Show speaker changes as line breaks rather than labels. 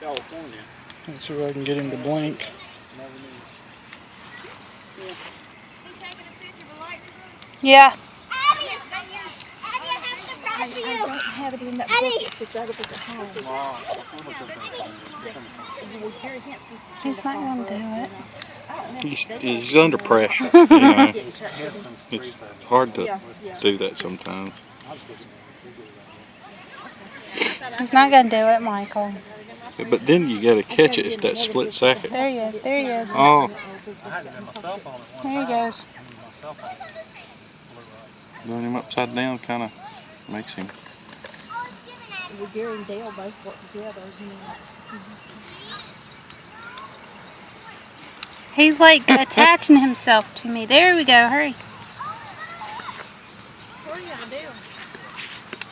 California.
Let's see if I can get him to blink.
Yeah.
I don't have it in that bucket, so that was at home.
He's not going to do it.
He's under pressure, you know. It's hard to do that sometimes.
He's not going to do it, Michael.
But then you got to catch it at that split second.
There he is. There he is.
Oh.
There he goes.
Doing him upside down kind of makes him.
Gary and Dale both work together.
He's like attaching himself to me. There we go. Hurry.